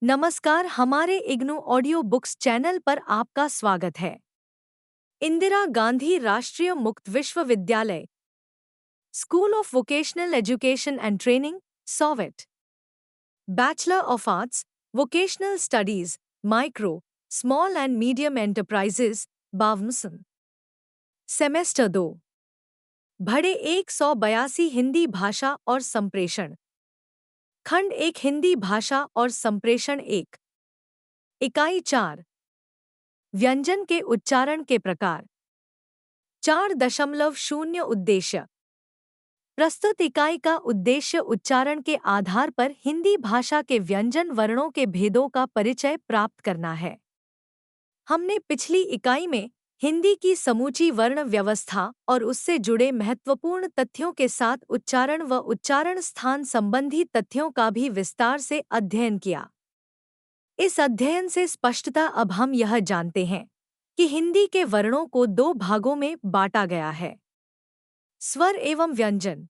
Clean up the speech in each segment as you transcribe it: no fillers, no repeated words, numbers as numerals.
नमस्कार, हमारे IGNOU audio books channel पर आपका स्वागत है। इंदिरा गांधी राष्ट्रीय मुक्त विश्वविद्यालय, school of vocational education and training, सॉवेट। Bachelor of arts, vocational studies, micro, small and medium enterprises, बावमसन। सेमेस्टर 2, भड़े 182 हिंदी भाषा और संप्रेषण। खंड 1 हिंदी भाषा और संप्रेषण 1। इकाई 4, व्यंजन के उच्चारण के प्रकार। 4.0 उद्देश्य। प्रस्तुत इकाई का उद्देश्य उच्चारण के आधार पर हिंदी भाषा के व्यंजन वर्णों के भेदों का परिचय प्राप्त करना है। हमने पिछली इकाई में हिंदी की समूची वर्ण व्यवस्था और उससे जुड़े महत्वपूर्ण तथ्यों के साथ उच्चारण व उच्चारण स्थान संबंधी तथ्यों का भी विस्तार से अध्ययन किया। इस अध्ययन से स्पष्टतः अब हम यह जानते हैं कि हिंदी के वर्णों को 2 भागों में बांटा गया है, स्वर एवं व्यंजन।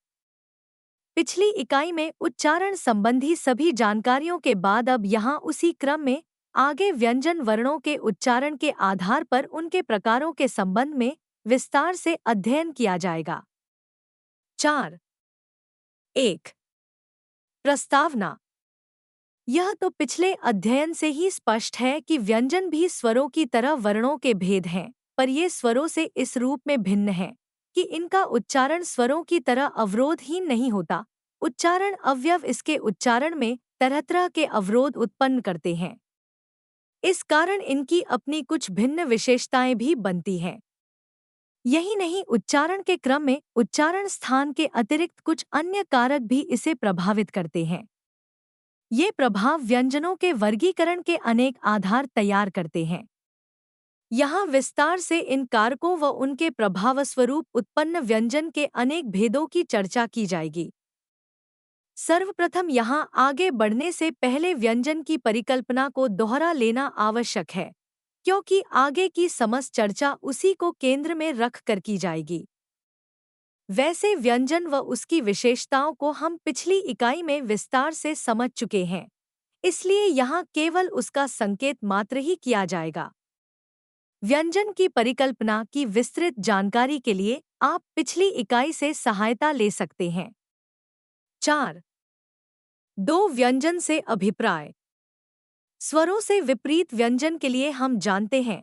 पिछली इकाई में उच्चारण संबंधी सभी जानकारियों के बाद अब यहाँ उसी क्रम में आगे व्यंजन वर्णों के उच्चारण के आधार पर उनके प्रकारों के संबंध में विस्तार से अध्ययन किया जाएगा। 4.1 प्रस्तावना। यह तो पिछले अध्ययन से ही स्पष्ट है कि व्यंजन भी स्वरों की तरह वर्णों के भेद हैं, पर ये स्वरों से इस रूप में भिन्न हैं कि इनका उच्चारण स्वरों की तरह अवरोधहीन नहीं होता। उच्चारण अवयव इसके उच्चारण में तरह-तरह के अवरोध उत्पन्न करते हैं। इस कारण इनकी अपनी कुछ भिन्न विशेषताएं भी बनती हैं। यही नहीं, उच्चारण के क्रम में उच्चारण स्थान के अतिरिक्त कुछ अन्य कारक भी इसे प्रभावित करते हैं। ये प्रभाव व्यंजनों के वर्गीकरण के अनेक आधार तैयार करते हैं। यहाँ विस्तार से इन कारकों व उनके प्रभावस्वरूप उत्पन्न व्यंजन के अनेक भेदों की चर्चा की जाएगी। सर्वप्रथम यहाँ आगे बढ़ने से पहले व्यंजन की परिकल्पना को दोहरा लेना आवश्यक है, क्योंकि आगे की समस्त चर्चा उसी को केंद्र में रख कर की जाएगी। वैसे व्यंजन व उसकी विशेषताओं को हम पिछली इकाई में विस्तार से समझ चुके हैं, इसलिए यहाँ केवल उसका संकेत मात्र ही किया जाएगा। व्यंजन की परिकल्पना की विस्तृत जानकारी के लिए आप पिछली इकाई से सहायता ले सकते हैं। 4.2 व्यंजन से अभिप्राय। स्वरों से विपरीत व्यंजन के लिए हम जानते हैं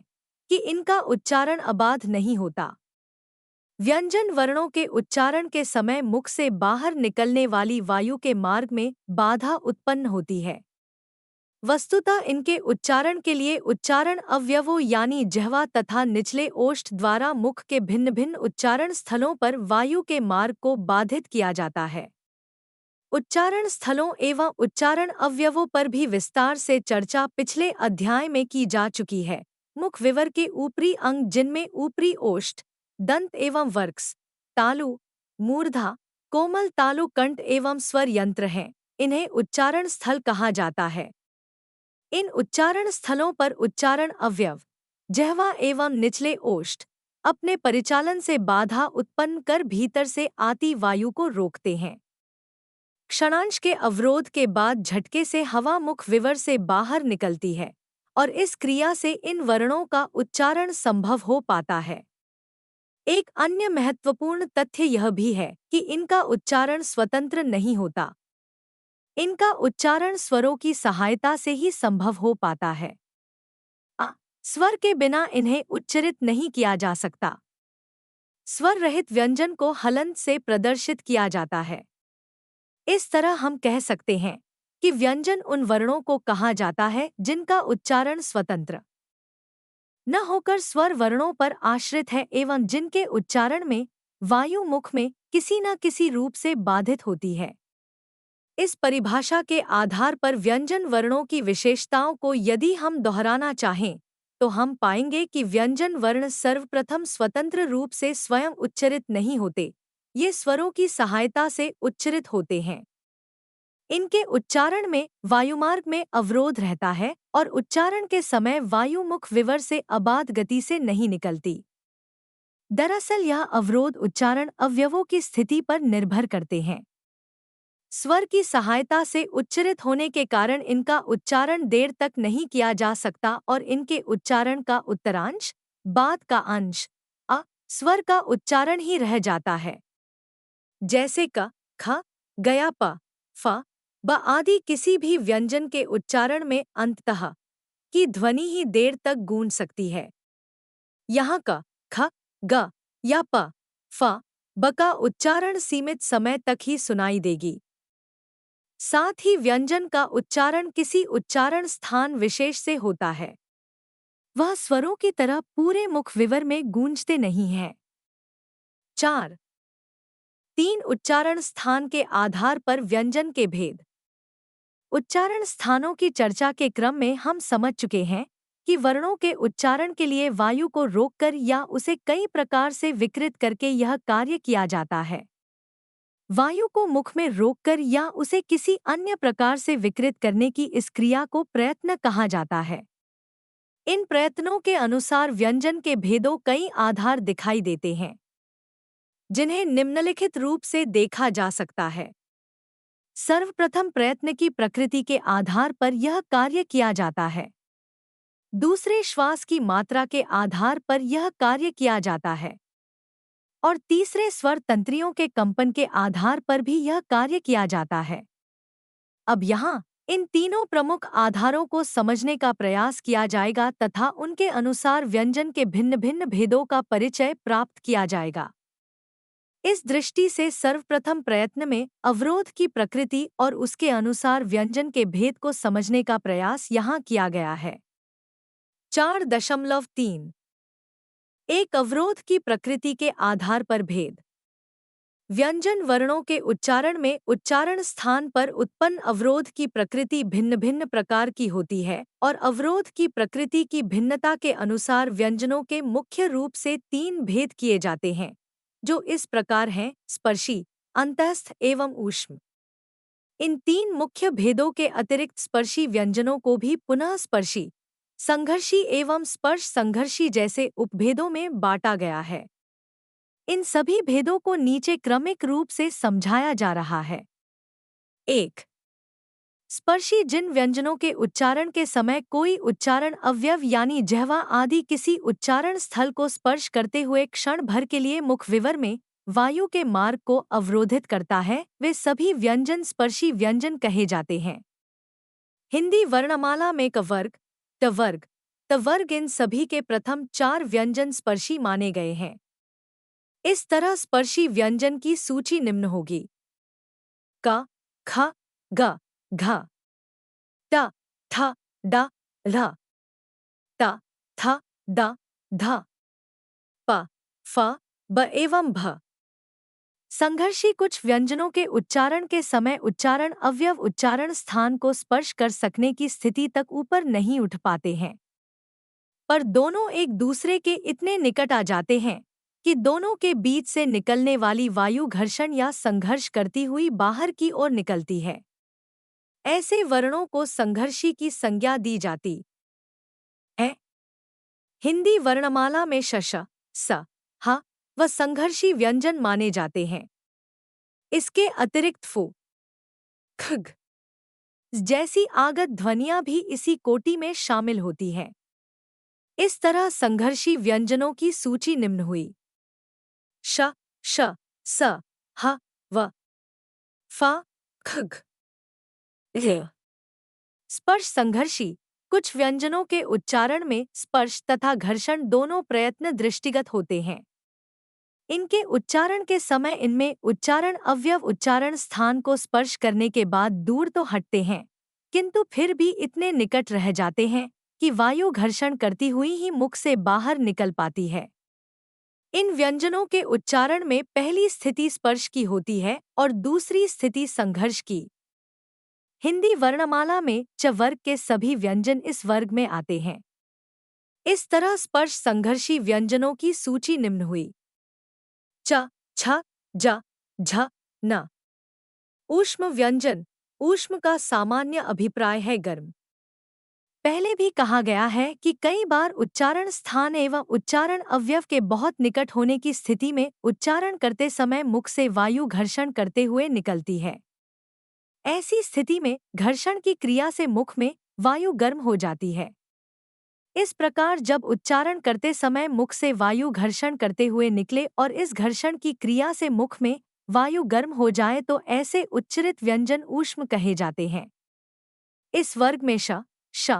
कि इनका उच्चारण अबाध नहीं होता। व्यंजन वर्णों के उच्चारण के समय मुख से बाहर निकलने वाली वायु के मार्ग में बाधा उत्पन्न होती है। वस्तुतः इनके उच्चारण के लिए उच्चारण अवयवों यानी जिह्वा तथा निचले ओष्ठ द्वारा मुख के भिन्न भिन्न उच्चारण स्थलों पर वायु के मार्ग को बाधित किया जाता है। उच्चारण स्थलों एवं उच्चारण अवयवों पर भी विस्तार से चर्चा पिछले अध्याय में की जा चुकी है। मुख विवर के ऊपरी अंग जिनमें ऊपरी ओष्ठ, दंत एवं वर्क्स, तालु, मूर्धा, कोमल तालु कंठ एवं स्वर यंत्र हैं, इन्हें उच्चारण स्थल कहा जाता है। इन उच्चारण स्थलों पर उच्चारण अवयव, जिह्वा एवं निचले ओष्ठ अपने परिचालन से बाधा उत्पन्न कर भीतर से आती वायु को रोकते हैं। क्षणांश के अवरोध के बाद झटके से हवा मुख विवर से बाहर निकलती है और इस क्रिया से इन वर्णों का उच्चारण संभव हो पाता है। एक अन्य महत्वपूर्ण तथ्य यह भी है कि इनका उच्चारण स्वतंत्र नहीं होता। इनका उच्चारण स्वरों की सहायता से ही संभव हो पाता है। स्वर के बिना इन्हें उच्चरित नहीं किया जा सकता। स्वर रहित व्यंजन को हलंत से प्रदर्शित किया जाता है। इस तरह हम कह सकते हैं कि व्यंजन उन वर्णों को कहा जाता है जिनका उच्चारण स्वतंत्र न होकर स्वर वर्णों पर आश्रित है एवं जिनके उच्चारण में वायु मुख में किसी न किसी रूप से बाधित होती है। इस परिभाषा के आधार पर व्यंजन वर्णों की विशेषताओं को यदि हम दोहराना चाहें तो हम पाएंगे कि व्यंजन वर्ण सर्वप्रथम स्वतंत्र रूप से स्वयं उच्चरित नहीं होते, ये स्वरों की सहायता से उच्चरित होते हैं। इनके उच्चारण में वायुमार्ग में अवरोध रहता है और उच्चारण के समय वायु मुख विवर से अबाध गति से नहीं निकलती। दरअसल यह अवरोध उच्चारण अवयवों की स्थिति पर निर्भर करते हैं। स्वर की सहायता से उच्चारित होने के कारण इनका उच्चारण देर तक नहीं किया जा सकता और इनके उच्चारण का उत्तरांश, बाद का अंश, स्वर का उच्चारण ही रह जाता है। जैसे क, ख, गया प, फ, ब आदि किसी भी व्यंजन के उच्चारण में अंततः की ध्वनि ही देर तक गूंज सकती है। यहाँ क, ख, ग या प, फ, ब का उच्चारण सीमित समय तक ही सुनाई देगी। साथ ही व्यंजन का उच्चारण किसी उच्चारण स्थान विशेष से होता है। वह स्वरों की तरह पूरे मुख विवर में गूंजते नहीं हैं। 4. 3 उच्चारण स्थान के आधार पर व्यंजन के भेद। उच्चारण स्थानों की चर्चा के क्रम में हम समझ चुके हैं कि वर्णों के उच्चारण के लिए वायु को रोककर या उसे कई प्रकार से विकृत करके यह कार्य किया जाता है। वायु को मुख में रोककर या उसे किसी अन्य प्रकार से विकृत करने की इस क्रिया को प्रयत्न कहा जाता है। इन प्रयत्नों के अनुसार व्यंजन के भेदों कई आधार दिखाई देते हैं, जिन्हें निम्नलिखित रूप से देखा जा सकता है। सर्वप्रथम प्रयत्न की प्रकृति के आधार पर यह कार्य किया जाता है। दूसरे श्वास की मात्रा के आधार पर यह कार्य किया जाता है। और तीसरे स्वर तंत्रियों के कंपन के आधार पर भी यह कार्य किया जाता है। अब यहाँ इन तीनों प्रमुख आधारों को समझने का प्रयास किया जाएगा तथा उनके अनुसार व्यंजन के भिन्न भिन्न भेदों का परिचय प्राप्त किया जाएगा। इस दृष्टि से सर्वप्रथम प्रयत्न में अवरोध की प्रकृति और उसके अनुसार व्यंजन के भेद को समझने का प्रयास यहाँ किया गया है। 4.3 एक अवरोध की प्रकृति के आधार पर भेद। व्यंजन वर्णों के उच्चारण में उच्चारण स्थान पर उत्पन्न अवरोध की प्रकृति भिन्न भिन्न प्रकार की होती है और अवरोध की प्रकृति की भिन्नता के अनुसार व्यंजनों के मुख्य रूप से 3 भेद किए जाते हैं, जो इस प्रकार हैं: स्पर्शी, अंतस्थ एवं ऊष्म। इन 3 मुख्य भेदों के अतिरिक्त स्पर्शी व्यंजनों को भी पुनः स्पर्शी, संघर्षी एवं स्पर्श संघर्षी जैसे उपभेदों में बांटा गया है। इन सभी भेदों को नीचे क्रमिक रूप से समझाया जा रहा है। 1. स्पर्शी जिन व्यंजनों के उच्चारण के समय कोई उच्चारण अवयव यानी जिह्वा आदि किसी उच्चारण स्थल को स्पर्श करते हुए क्षण भर के लिए मुख विवर में वायु के मार्ग को अवरोधित करता है, वे सभी व्यंजन स्पर्शी व्यंजन कहे जाते हैं। हिंदी वर्णमाला में क वर्ग, ट वर्ग, त वर्ग इन सभी के प्रथम 4 व्यंजन स्पर्शी माने गए हैं। इस तरह स्पर्शी व्यंजन की सूची निम्न होगी: क, ख, ग, घ, ट, ठ, ड, ढ़, त, थ, द, ध, प, फ, ब एवं भ। संघर्षी कुछ व्यंजनों के उच्चारण के समय उच्चारण अवयव उच्चारण स्थान को स्पर्श कर सकने की स्थिति तक ऊपर नहीं उठ पाते हैं, पर दोनों एक दूसरे के इतने निकट आ जाते हैं कि दोनों के बीच से निकलने वाली वायु घर्षण या संघर्ष करती हुई बाहर की ओर निकलती है। ऐसे वर्णों को संघर्षी की संज्ञा दी जाती है। हिंदी वर्णमाला में श, स, ह व संघर्षी व्यंजन माने जाते हैं। इसके अतिरिक्त फु, खग जैसी आगत ध्वनियां भी इसी कोटि में शामिल होती हैं। इस तरह संघर्षी व्यंजनों की सूची निम्न हुई: श, श, स, ह, व, फ, खग। स्पर्श संघर्षी कुछ व्यंजनों के उच्चारण में स्पर्श तथा घर्षण दोनों प्रयत्न दृष्टिगत होते हैं। इनके उच्चारण के समय इनमें उच्चारण अवयव उच्चारण स्थान को स्पर्श करने के बाद दूर तो हटते हैं, किंतु फिर भी इतने निकट रह जाते हैं कि वायु घर्षण करती हुई ही मुख से बाहर निकल पाती है। इन व्यंजनों के उच्चारण में पहली स्थिति स्पर्श की होती है और दूसरी स्थिति संघर्ष की। हिंदी वर्णमाला में च वर्ग के सभी व्यंजन इस वर्ग में आते हैं। इस तरह स्पर्श संघर्षी व्यंजनों की सूची निम्न हुई: च, छ, ज, झ, न। ऊष्म व्यंजन। ऊष्म का सामान्य अभिप्राय है गर्म। पहले भी कहा गया है कि कई बार उच्चारण स्थान एवं उच्चारण अवयव के बहुत निकट होने की स्थिति में उच्चारण करते समय मुख से वायु घर्षण करते हुए निकलती है। ऐसी स्थिति में घर्षण की क्रिया से मुख में वायु गर्म हो जाती है। इस प्रकार जब उच्चारण करते समय मुख से वायु घर्षण करते हुए निकले और इस घर्षण की क्रिया से मुख में वायु गर्म हो जाए तो ऐसे उच्चरित व्यंजन ऊष्म कहे जाते हैं। इस वर्ग में श, श,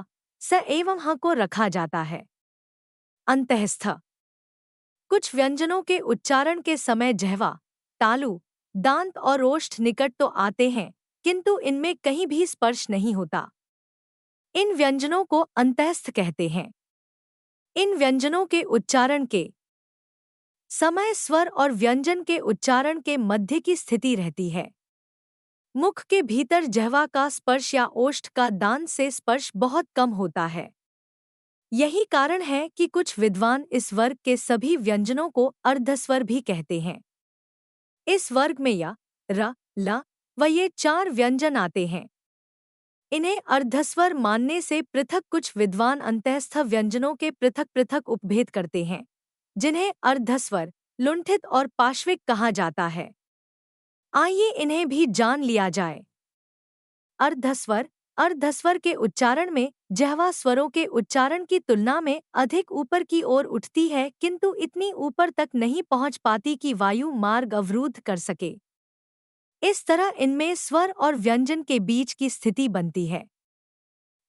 स एवं ह को रखा जाता है। अंतःस्थ। कुछ व्यंजनों के उच्चारण के समय जिह्वा, तालु, दांत और ओष्ठ निकट तो आते हैं, किंतु इनमें कहीं भी स्पर्श नहीं होता। इन व्यंजनों को अंतःस्थ कहते हैं। इन व्यंजनों के उच्चारण के समय स्वर और व्यंजन के उच्चारण के मध्य की स्थिति रहती है। मुख के भीतर जिह्वा का स्पर्श या ओष्ठ का दांत से स्पर्श बहुत कम होता है। यही कारण है कि कुछ विद्वान इस वर्ग के सभी व्यंजनों को अर्धस्वर भी कहते हैं। इस वर्ग में य, र, ल व ये 4 व्यंजन आते हैं। इन्हें अर्धस्वर मानने से पृथक कुछ विद्वान अंतःस्थ व्यंजनों के पृथक पृथक उपभेद करते हैं, जिन्हें अर्धस्वर, लुंठित और पाश्विक कहा जाता है। आइए इन्हें भी जान लिया जाए। अर्धस्वर। अर्धस्वर के उच्चारण में जिह्वा स्वरों के उच्चारण की तुलना में अधिक ऊपर की ओर उठती है, किंतु इतनी ऊपर तक नहीं पहुंच पाती कि वायु मार्ग अवरुद्ध कर सके। इस तरह इनमें स्वर और व्यंजन के बीच की स्थिति बनती है।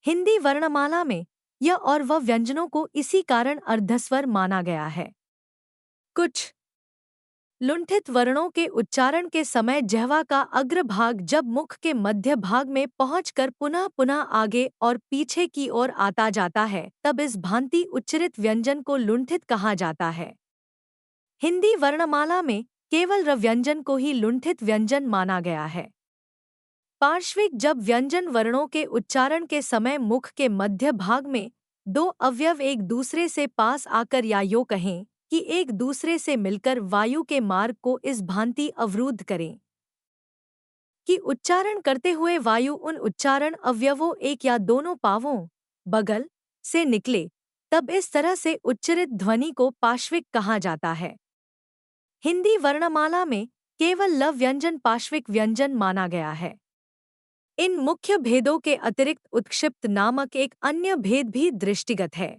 हिंदी वर्णमाला में य और व व्यंजनों को इसी कारण अर्धस्वर माना गया है। कुछ लुंठित वर्णों के उच्चारण के समय जिह्वा का अग्रभाग जब मुख के मध्य भाग में पहुंचकर पुनः पुनः आगे और पीछे की ओर आता जाता है, तब इस भांति उच्चरित व्यंजन को लुंठित कहा जाता है। हिंदी वर्णमाला में केवल र व्यंजन को ही लुंठित व्यंजन माना गया है। पार्श्विक। जब व्यंजन वर्णों के उच्चारण के समय मुख के मध्य भाग में 2 अवयव एक दूसरे से पास आकर या यूं कहें कि एक दूसरे से मिलकर वायु के मार्ग को इस भांति अवरुद्ध करें कि उच्चारण करते हुए वायु उन उच्चारण अवयवों एक या दोनों पांवों, बगल से निकले, तब इस तरह से उच्चरित ध्वनि को पाश्विक कहा जाता है। हिंदी वर्णमाला में केवल ल व्यंजन पाश्विक व्यंजन माना गया है। इन मुख्य भेदों के अतिरिक्त उत्क्षिप्त नामक एक अन्य भेद भी दृष्टिगत है।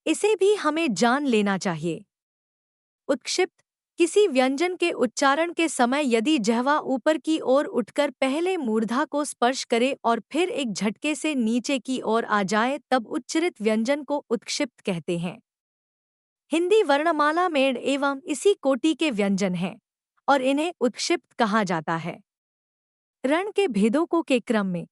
इसे भी हमें जान लेना चाहिए। उत्क्षिप्त। किसी व्यंजन के उच्चारण के समय यदि जिह्वा ऊपर की ओर उठकर पहले मूर्धा को स्पर्श करे और फिर एक झटके से नीचे की ओर आ जाए, तब उच्चरित व्यंजन को उत्क्षिप्त कहते हैं। हिंदी वर्णमाला में एवं इसी कोटि के व्यंजन हैं और इन्हें उत्क्षिप्त कहा जाता है। रण के भेदों को के क्रम में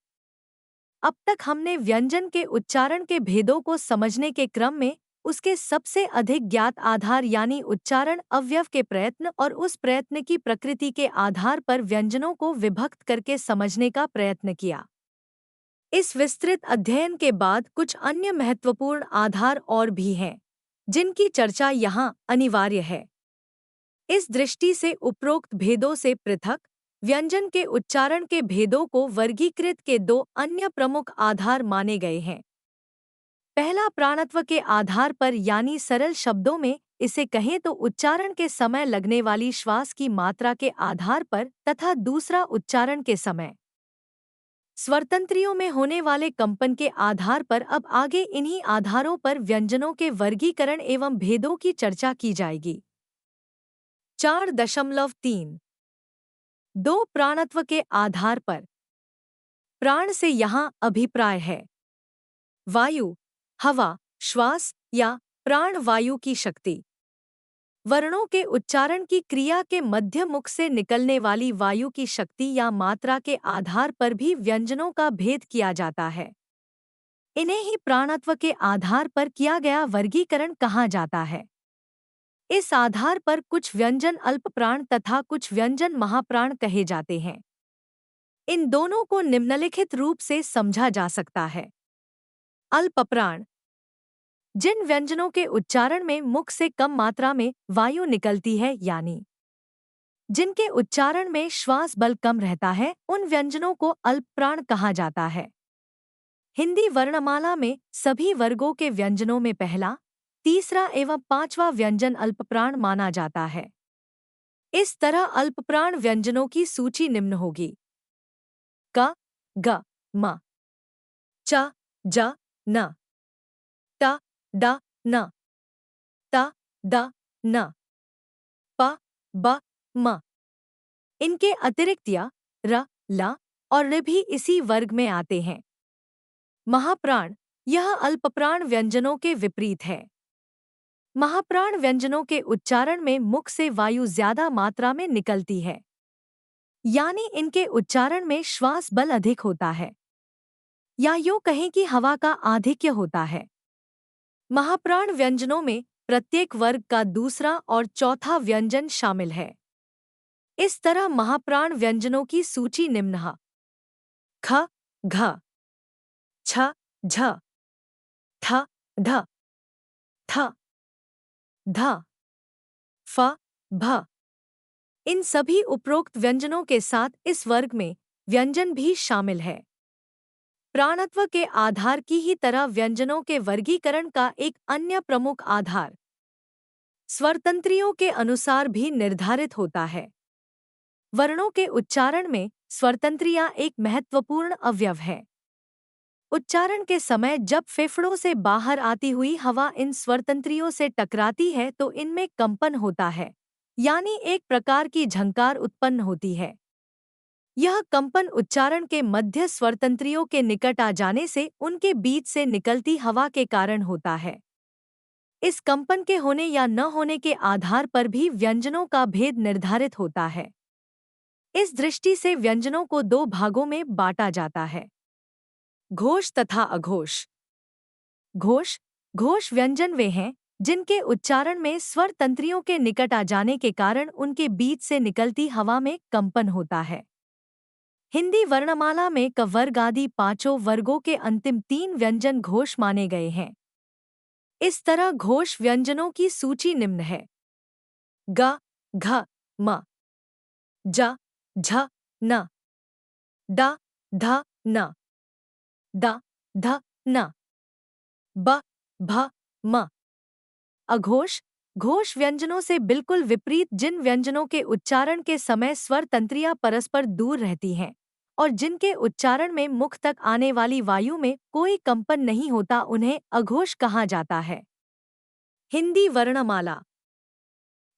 अब तक हमने व्यंजन के उच्चारण के भेदों को समझने के क्रम में उसके सबसे अधिक ज्ञात आधार यानी उच्चारण अवयव के प्रयत्न और उस प्रयत्न की प्रकृति के आधार पर व्यंजनों को विभक्त करके समझने का प्रयत्न किया। इस विस्तृत अध्ययन के बाद कुछ अन्य महत्वपूर्ण आधार और भी हैं, जिनकी चर्चा यहाँ अनिवार्य है। इस दृष्टि से उपरोक्त भेदों से पृथक व्यंजन के उच्चारण के भेदों को वर्गीकृत के 2 अन्य प्रमुख आधार माने गए हैं। पहला प्राणत्व के आधार पर यानी सरल शब्दों में इसे कहें तो उच्चारण के समय लगने वाली श्वास की मात्रा के आधार पर, तथा दूसरा उच्चारण के समय स्वरतंत्रियों में होने वाले कंपन के आधार पर। अब आगे इन्हीं आधारों पर व्यंजनों के वर्गीकरण एवं भेदों की चर्चा की जाएगी। 4.3 2 प्राणत्व के आधार पर। प्राण से यहाँ अभिप्राय है वायु, हवा, श्वास या प्राण वायु की शक्ति। वर्णों के उच्चारण की क्रिया के मध्य मुख से निकलने वाली वायु की शक्ति या मात्रा के आधार पर भी व्यंजनों का भेद किया जाता है। इन्हें ही प्राणत्व के आधार पर किया गया वर्गीकरण कहा जाता है। इस आधार पर कुछ व्यंजन अल्प प्राण तथा कुछ व्यंजन महाप्राण कहे जाते हैं। इन दोनों को निम्नलिखित रूप से समझा जा सकता है। अल्प प्राण। जिन व्यंजनों के उच्चारण में मुख से कम मात्रा में वायु निकलती है यानी जिनके उच्चारण में श्वास बल कम रहता है, उन व्यंजनों को अल्प प्राण कहा जाता है। हिंदी वर्णमाला में सभी वर्गों के व्यंजनों में पहला, तीसरा एवं 5वां व्यंजन अल्पप्राण माना जाता है। इस तरह अल्पप्राण व्यंजनों की सूची निम्न होगी। क ग म च ज न ट ड न त द न प ब म। इनके अतिरिक्त य, र, ल और ऋ भी इसी वर्ग में आते हैं। महाप्राण, यह अल्पप्राण व्यंजनों के विपरीत है। महाप्राण व्यंजनों के उच्चारण में मुख से वायु ज्यादा मात्रा में निकलती है, यानी इनके उच्चारण में श्वास बल अधिक होता है, या यूं कहें कि हवा का आधिक्य होता है। महाप्राण व्यंजनों में प्रत्येक वर्ग का दूसरा और चौथा व्यंजन शामिल है। इस तरह महाप्राण व्यंजनों की सूची निम्न है: ख, घ, छ, झ, ठ, ढ, थ, ध, फ, भ। इन सभी उपरोक्त व्यंजनों के साथ इस वर्ग में व्यंजन भी शामिल है। प्राणत्व के आधार की ही तरह व्यंजनों के वर्गीकरण का एक अन्य प्रमुख आधार स्वरतंत्रियों के अनुसार भी निर्धारित होता है। वर्णों के उच्चारण में स्वरतंत्रियां एक महत्वपूर्ण अवयव है। उच्चारण के समय जब फेफड़ों से बाहर आती हुई हवा इन स्वरतंत्रियों से टकराती है तो इनमें कंपन होता है, यानी एक प्रकार की झंकार उत्पन्न होती है। यह कंपन उच्चारण के मध्य स्वरतंत्रियों के निकट आ जाने से उनके बीच से निकलती हवा के कारण होता है। इस कंपन के होने या न होने के आधार पर भी व्यंजनों का भेद निर्धारित होता है। इस दृष्टि से व्यंजनों को दो भागों में बांटा जाता है: घोष तथा अघोष। घोष घोष व्यंजन वे हैं जिनके उच्चारण में स्वर तंत्रियों के निकट आ जाने के कारण उनके बीच से निकलती हवा में कंपन होता है। हिंदी वर्णमाला में क वर्ग आदि पांचों वर्गों के अंतिम तीन व्यंजन घोष माने गए हैं। इस तरह घोष व्यंजनों की सूची निम्न है: ग, घ, म, ज, झ, न, ड, ध, न, द, ध, न, ब, भ, म। अघोष घोष व्यंजनों से बिल्कुल विपरीत जिन व्यंजनों के उच्चारण के समय स्वर तंत्रियां परस्पर दूर रहती हैं और जिनके उच्चारण में मुख तक आने वाली वायु में कोई कंपन नहीं होता, उन्हें अघोष कहा जाता है। हिंदी वर्णमाला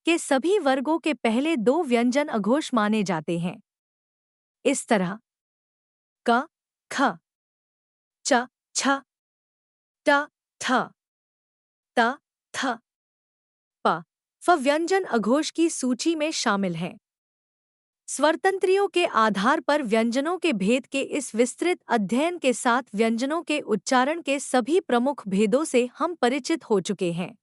के सभी वर्गों के पहले दो व्यंजन अघोष माने जाते हैं। इस तरह क, ख, च, छ, ट, ठ, त, थ, प, फ व्यंजन अघोष की सूची में शामिल हैं। स्वरतंत्रियों के आधार पर व्यंजनों के भेद के इस विस्तृत अध्ययन के साथ व्यंजनों के उच्चारण के सभी प्रमुख भेदों से हम परिचित हो चुके हैं।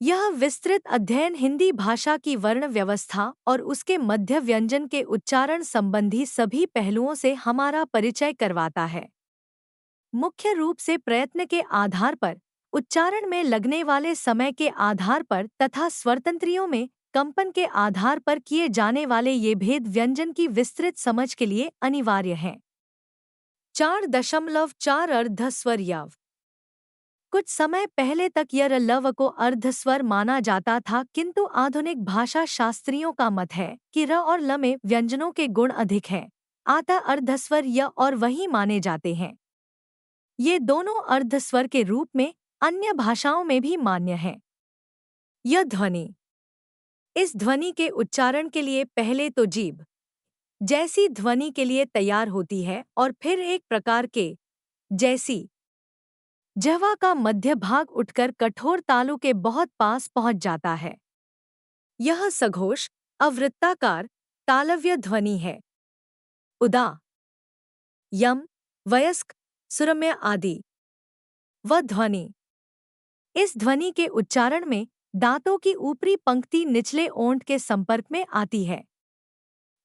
यह विस्तृत अध्ययन हिंदी भाषा की वर्ण व्यवस्था और उसके मध्य व्यंजन के उच्चारण संबंधी सभी पहलुओं से हमारा परिचय करवाता है। मुख्य रूप से प्रयत्न के आधार पर, उच्चारण में लगने वाले समय के आधार पर तथा स्वरतंत्रियों में कंपन के आधार पर किए जाने वाले ये भेद व्यंजन की विस्तृत समझ के लिए अनिवार्य हैं। 4.4 अर्धस्वर यव। कुछ समय पहले तक य र लव को अर्धस्वर माना जाता था, किंतु आधुनिक भाषा शास्त्रियों का मत है कि र और ल में व्यंजनों के गुण अधिक हैं, अतः अर्धस्वर य और वही माने जाते हैं। ये दोनों अर्धस्वर के रूप में अन्य भाषाओं में भी मान्य हैं। यह ध्वनि, इस ध्वनि के उच्चारण के लिए पहले तो जीभ जैसी ध्वनि के लिए तैयार होती है और फिर एक प्रकार के जैसी जिह्वा का मध्य भाग उठकर कठोर तालु के बहुत पास पहुंच जाता है। यह सघोष अवृत्ताकार तालव्य ध्वनि है। उदा, यम, वयस्क, सुरम्य आदि। वह ध्वनि, इस ध्वनि के उच्चारण में दांतों की ऊपरी पंक्ति निचले ओंठ के संपर्क में आती है।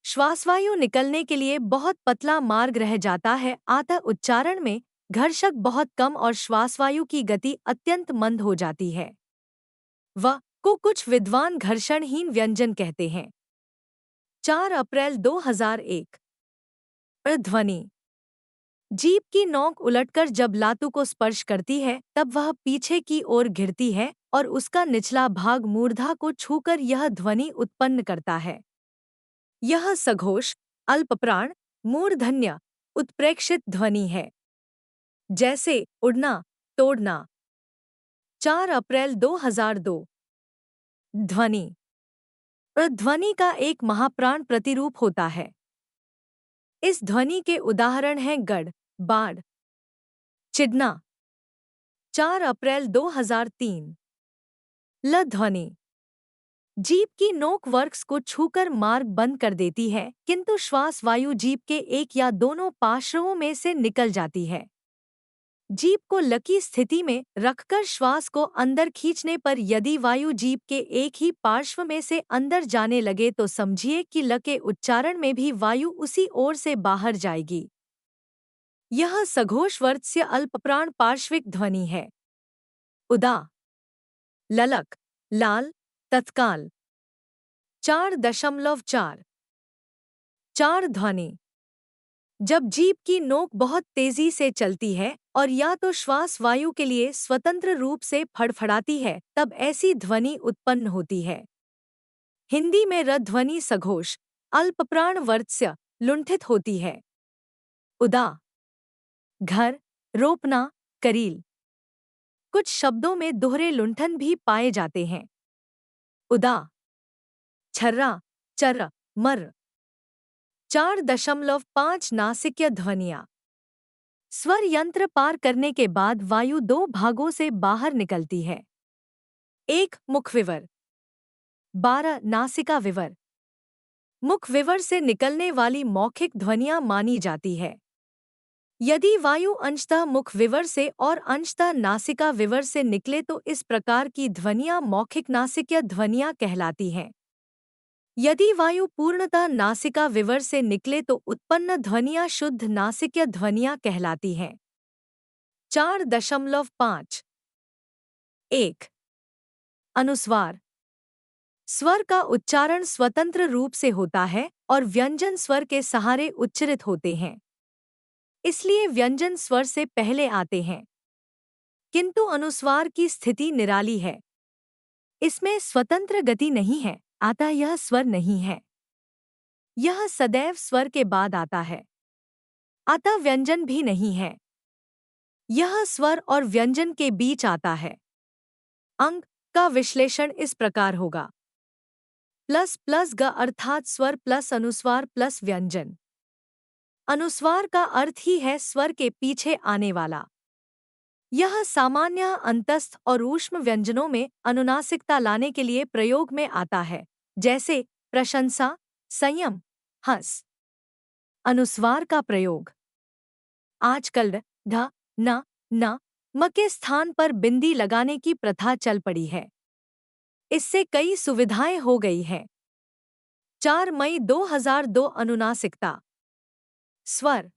श्वासवायु निकलने के लिए बहुत पतला मार्ग रह जाता है, अतः उच्चारण में घर्षक बहुत कम और श्वासवायु की गति अत्यंत मंद हो जाती है। वह को कुछ विद्वान घर्षणहीन व्यंजन कहते हैं। 4 अप्रैल 2001। ध्वनि, जीभ की नोक उलटकर जब लातू को स्पर्श करती है तब वह पीछे की ओर घिरती है और उसका निचला भाग मूर्धा को छूकर यह ध्वनि उत्पन्न करता है। यह सघोष अल्पप्राण मूर्धन्य उत्प्रेक्षित ध्वनि है, जैसे उड़ना, तोड़ना। 4 अप्रैल 2002। ध्वनि। ध्वनि का एक महाप्राण प्रतिरूप होता है। इस ध्वनि के उदाहरण हैं गड़, बाड़, चिढ़ना। 4 अप्रैल 2003। ल ध्वनि। जीभ की नोक वर्क्स को छूकर मार्ग बंद कर देती है, किंतु श्वास वायु जीभ के एक या दोनों पार्श्वों में से निकल जाती है। जीभ को लकी स्थिति में रखकर श्वास को अंदर खींचने पर यदि वायु जीभ के एक ही पार्श्व में से अंदर जाने लगे तो समझिए कि ल के उच्चारण में भी वायु उसी ओर से बाहर जाएगी। यह सघोषवर्त्य अल्पप्राण पार्श्विक ध्वनि है। उदा। ललक, लाल, तत्काल। 4.4। 4 ध्वनि। जब जीभ की नोक बहुत तेजी से चलती है और या तो श्वास वायु के लिए स्वतंत्र रूप से फड़फड़ाती है, तब ऐसी ध्वनि उत्पन्न होती है। हिंदी में र ध्वनि सघोष, अल्पप्राण वर्त्य, लुंठित होती है। उदा। घर, रोपना, करील। कुछ शब्दों में दोहरे लुंठन भी पाए जाते हैं। उदा। छर्रा, चर्र, मर्र। 4.5 नासिक्य ध्वनियाँ। स्वर यंत्र पार करने के बाद वायु 2 भागों से बाहर निकलती है। 1 मुखविवर, 12 नासिका विवर। मुख विवर से निकलने वाली मौखिक ध्वनियाँ मानी जाती है। यदि वायु अंशतः मुख विवर से और अंशतः नासिका विवर से निकले तो इस प्रकार की ध्वनियाँ मौखिक नासिक्य ध्वनियाँ कहलाती हैं। यदि वायु पूर्णतः नासिका विवर से निकले तो उत्पन्न ध्वनियाँ शुद्ध नासिक्य ध्वनियाँ कहलाती हैं। 4.5। 1 अनुस्वार। स्वर का उच्चारण स्वतंत्र रूप से होता है और व्यंजन स्वर के सहारे उच्चरित होते हैं, इसलिए व्यंजन स्वर से पहले आते हैं। किंतु अनुस्वार की स्थिति निराली है। इसमें स्वतंत्र गति नहीं है, अतः यह स्वर नहीं है। यह सदैव स्वर के बाद आता है, अतः व्यंजन भी नहीं है। यह स्वर और व्यंजन के बीच आता है। अंग का विश्लेषण इस प्रकार होगा: प्लस प्लस ग अर्थात स्वर प्लस अनुस्वार प्लस व्यंजन। अनुस्वार का अर्थ ही है स्वर के पीछे आने वाला। यह सामान्य अंतस्थ और ऊष्म व्यंजनों में अनुनासिकता लाने के लिए प्रयोग में आता है, जैसे प्रशंसा, संयम, हंस। अनुस्वार का प्रयोग। आजकल ढ, न, न, म के स्थान पर बिंदी लगाने की प्रथा चल पड़ी है। इससे कई सुविधाएं हो गई हैं। 4 मई 2002 अनुनासिकता। स्वर।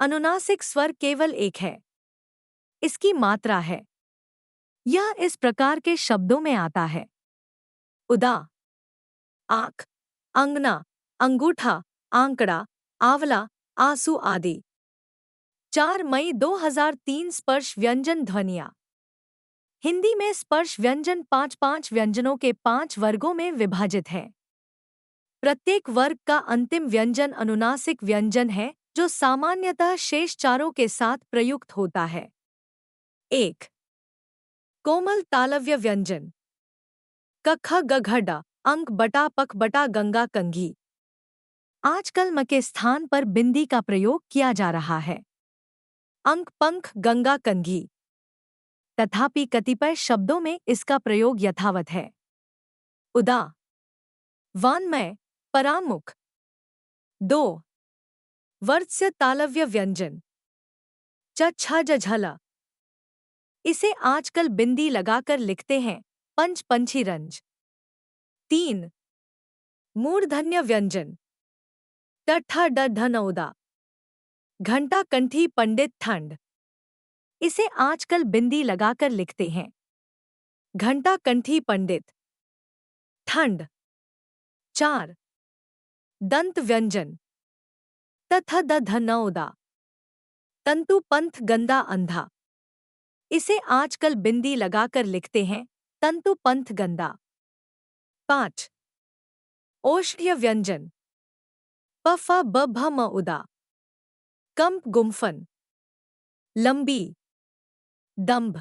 अनुनासिक स्वर केवल एक है। इसकी मात्रा है। यह इस प्रकार के शब्दों में आता है: उदा, आँख, अंगना, अंगूठा, आंकड़ा, आंवला, आंसू आदि। 4 मई 2003 स्पर्श व्यंजन ध्वनियाँ। हिंदी में स्पर्श व्यंजन 5-5 व्यंजनों के 5 वर्गों में विभाजित हैं। प्रत्येक वर्ग का अंतिम व्यंजन अनुनासिक व्यंजन है, जो सामान्यतः शेष चारों के साथ प्रयुक्त होता है। 1 कोमल तालव्य व्यंजन। क ख ग घ ड, अंक बटा पख बटा गंगा कंघी। आजकल म के स्थान पर बिंदी का प्रयोग किया जा रहा है। अंक पंख गंगा कंघी। तथापि कतिपय शब्दों में इसका प्रयोग यथावत है। उदा, वान्मय, परामुख। 2 वर्त्य तालव्य व्यंजन। च छ ज झल। इसे आजकल बिंदी लगाकर लिखते हैं, पंच पंछी रंज। 3 मूर्धन्य व्यंजन। ट ठ ड ढ न उदा। घंटा कंठी पंडित ठंड। इसे आजकल बिंदी लगाकर लिखते हैं, घंटा कंठी पंडित ठंड। 4 दंत व्यंजन। त थ द ध न उदा। तंतु पंथ गंदा अंधा। इसे आजकल बिंदी लगाकर लिखते हैं, तंतु पंथ गंदा। 5 औषधीय व्यंजन। प फ ब भ म उदा। कंप गुम्फन। लंबी। दंभ।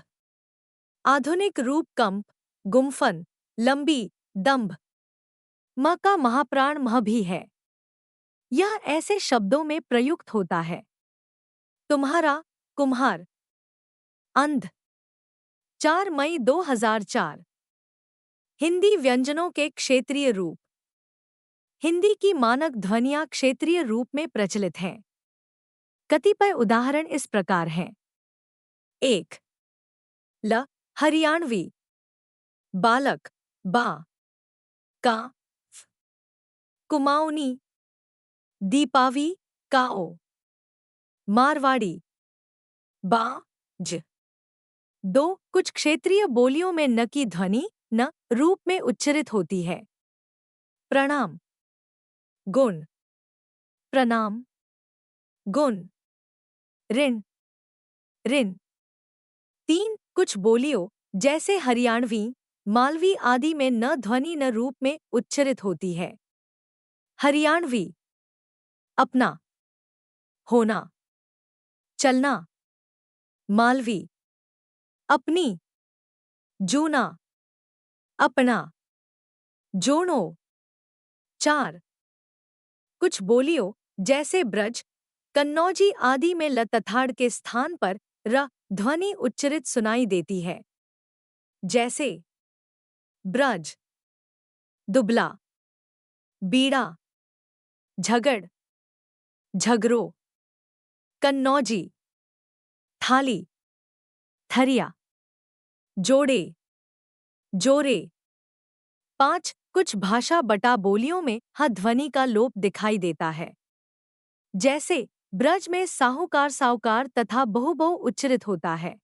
आधुनिक रूप कंप, गुम्फन, लंबी, दंभ। म का महाप्राण मह भी है। यह ऐसे शब्दों में प्रयुक्त होता है। तुम्हारा, कुम्हार। अंध। 4 मई 2004। हिंदी व्यंजनों के क्षेत्रीय रूप। हिंदी की मानक ध्वनियाँ क्षेत्रीय रूप में प्रचलित हैं। कतिपय उदाहरण इस प्रकार हैं। 1. ल, हरियाणवी। बालक, बा। का, फ। कुमाऊनी। दीपावी, काओ। मारवाड़ी, बा, ज। 2. कुछ क्षेत्रीय बोलियों में न की ध्वनि न रूप में उच्चरित होती है। प्रणाम। गुण। प्रणाम। गुण। ऋण। ऋण। 3. कुछ बोलियों जैसे हरियाणवी, मालवी आदि में न ध्वनि न रूप में उच्चरित होती है। हरियाणवी। अपना। होना। चलना। मालवी। अपनी। जूना। अपना। जोड़ो। 4. कुछ बोलियों जैसे ब्रज, कन्नौजी आदि में लतथाड़ के स्थान पर र ध्वनि उच्चरित सुनाई देती है। जैसे ब्रज, दुबला, बीड़ा, झगड़, झगरो, कन्नौजी, थाली, थरिया, जोड़े, जोरे। 5. कुछ भाषा बटा बोलियों में ह ध्वनि का लोप दिखाई देता है। जैसे ब्रज में साहूकार साहूकार तथा बहुबहु उच्चरित होता है।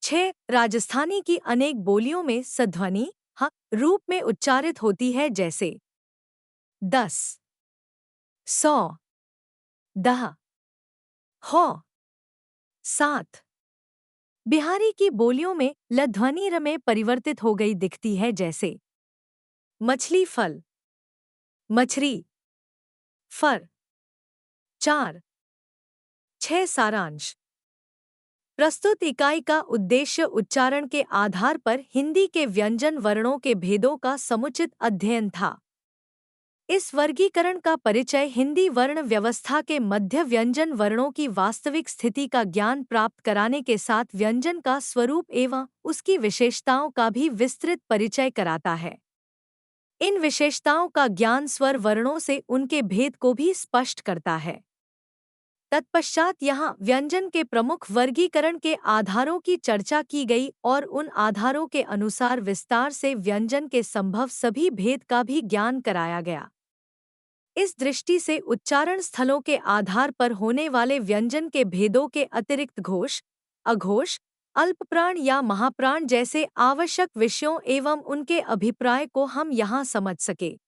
6. राजस्थानी की अनेक बोलियों में स ध्वनि ह रूप में उच्चारित होती है जैसे 10, 100, 10, हो, 7। बिहारी की बोलियों में ल ध्वनि र में परिवर्तित हो गई दिखती है जैसे मछली फल, मछरी, फर। 4. 6 सारांश। प्रस्तुत इकाई का उद्देश्य उच्चारण के आधार पर हिंदी के व्यंजन वर्णों के भेदों का समुचित अध्ययन था। इस वर्गीकरण का परिचय हिंदी वर्ण व्यवस्था के मध्य व्यंजन वर्णों की वास्तविक स्थिति का ज्ञान प्राप्त कराने के साथ व्यंजन का स्वरूप एवं उसकी विशेषताओं का भी विस्तृत परिचय कराता है। इन विशेषताओं का ज्ञान स्वर वर्णों से उनके भेद को भी स्पष्ट करता है। तत्पश्चात यहाँ व्यंजन के प्रमुख वर्गीकरण के आधारों की चर्चा की गई और उन आधारों के अनुसार विस्तार से व्यंजन के संभव सभी भेद का भी ज्ञान कराया गया। इस दृष्टि से उच्चारण स्थलों के आधार पर होने वाले व्यंजन के भेदों के अतिरिक्त घोष, अघोष, अल्पप्राण या महाप्राण जैसे आवश्यक विषयों एवं उनके अभिप्राय को हम यहाँ समझ सके।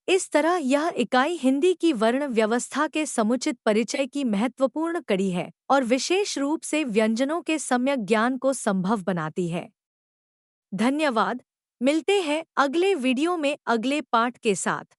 इस तरह यह इकाई हिंदी की वर्ण व्यवस्था के समुचित परिचय की महत्वपूर्ण कड़ी है और विशेष रूप से व्यंजनों के सम्यक ज्ञान को संभव बनाती है। धन्यवाद। मिलते हैं अगले वीडियो में अगले पाठ के साथ।